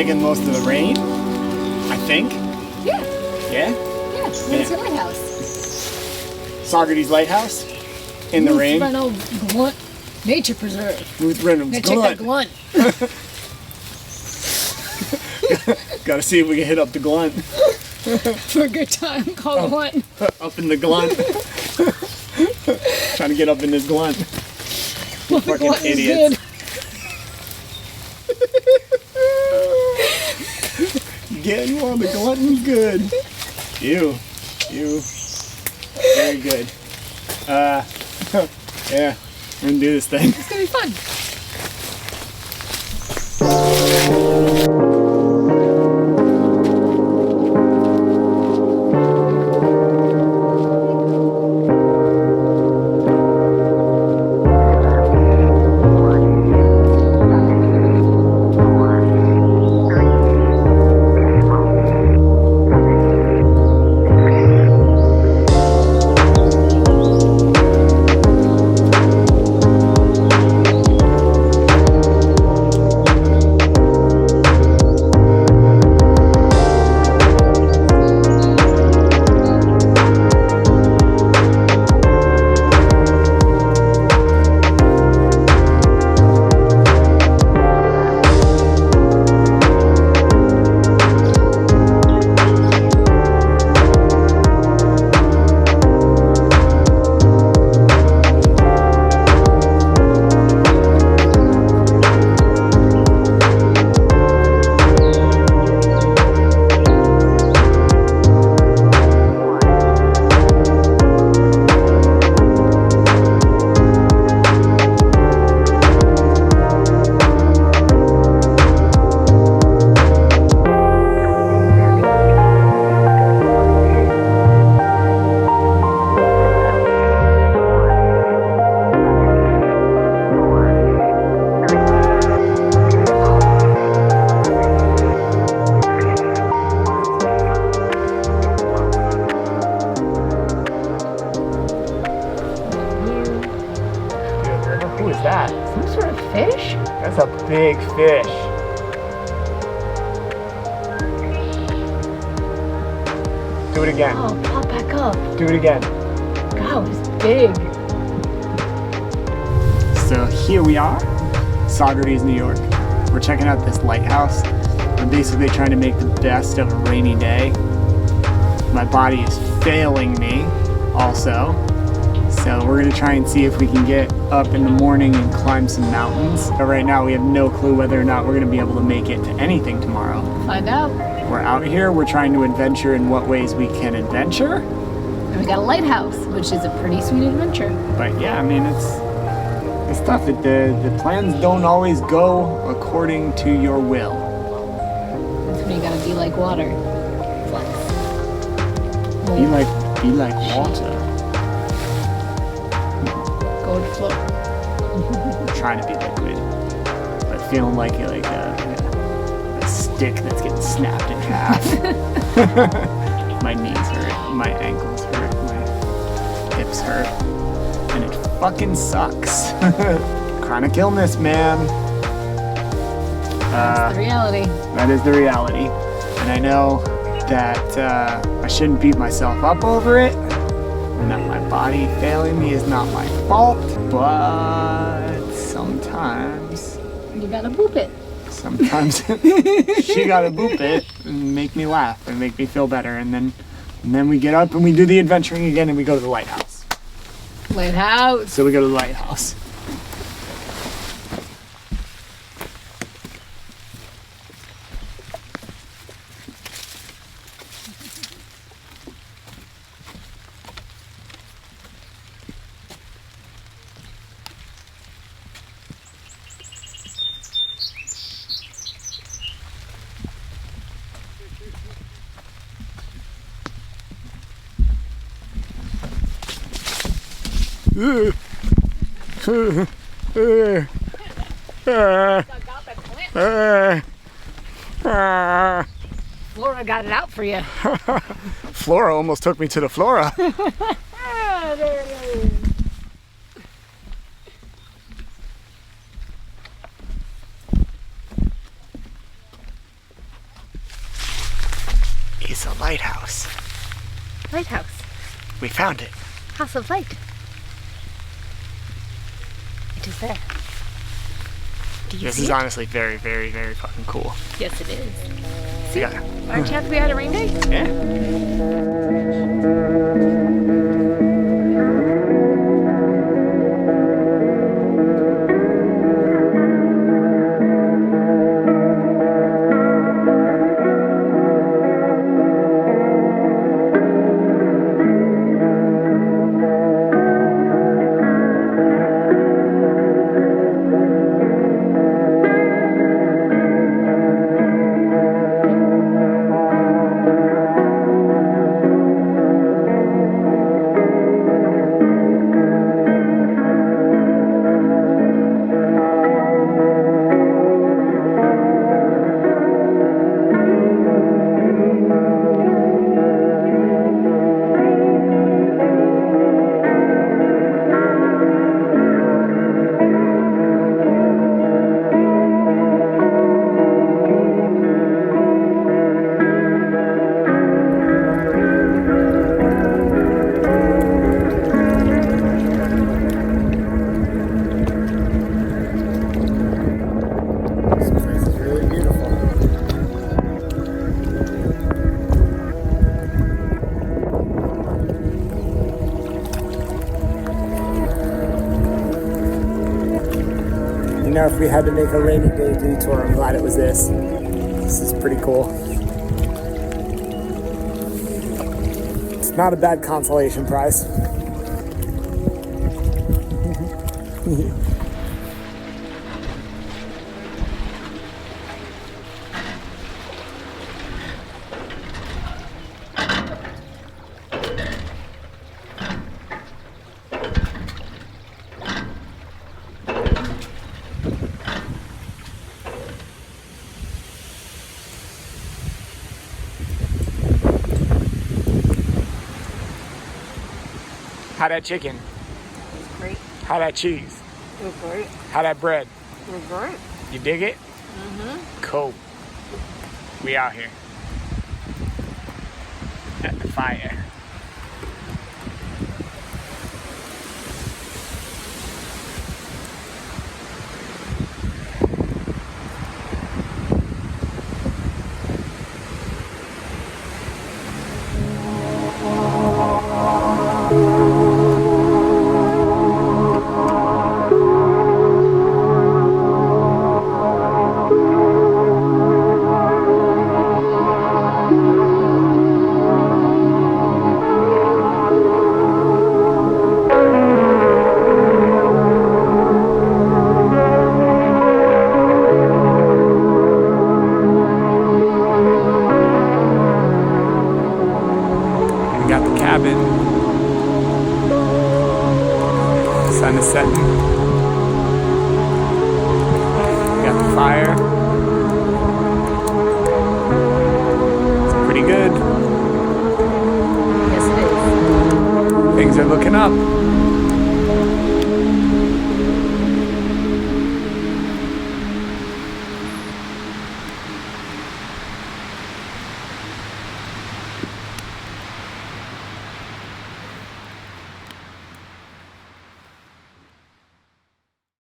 making most of the rain, I think. Yeah. Yeah? Yeah. It's a lighthouse. Saugerties Lighthouse in the rain. Reynolds Glunt Nature Preserve. Ruth Reynolds. Now check that Glunt. Gotta see if we can hit up the Glunt. For a good time, call Glunt. Up in the Glunt. Trying to get up in this Glunt. You fucking idiots. Getting on the Glunt is good. You. Very good. Yeah, we're gonna do this thing. It's gonna be fun. Who is that? Some sort of fish? That's a big fish. Do it again. Oh, pop back up. Do it again. God, it's big. So here we are, Saugerties, New York. We're checking out this lighthouse. We're basically trying to make the best of a rainy day. My body is failing me also. So we're gonna try and see if we can get up in the morning and climb some mountains. But right now we have no clue whether or not we're gonna be able to make it to anything tomorrow. Find out. We're out here, we're trying to adventure in what ways we can adventure. And we got a lighthouse, which is a pretty sweet adventure. But yeah, I mean, it's tough. The plans don't always go according to your will. That's when you gotta be like water. Flex. Be like water. Go with the flow. Trying to be liquid, but feeling like you're like a stick that's getting snapped in half. My knees hurt, my ankles hurt, my hips hurt, and it fucking sucks. Chronic illness, man. That's the reality. That is the reality, and I know that I shouldn't beat myself up over it, and that my body failing me is not my fault, but sometimes You gotta boop it. sometimes she gotta boop it and make me laugh and make me feel better, and then we get up and we do the adventuring again and we go to the lighthouse. Lighthouse. So we go to the lighthouse. Flora got it out for you. Flora almost took me to the flora. There it is. It's a lighthouse. Lighthouse. We found it. House of light. It is there. Do you This see is it? honestly very, very, very fucking cool. Yes, it is. See? Yeah. Aren't you happy we had a rain day? Yeah. You know, if we had to make a rainy day detour, I'm glad it was this. This is pretty cool. It's not a bad consolation prize. How that chicken? It was great. How that cheese? It was great. How that bread? It was great. You dig it? Mm-hmm. Cool. We out here. At the fire. Got the cabin. Sun is setting. Got the fire. It's pretty good. Yes, it is. Things are looking up.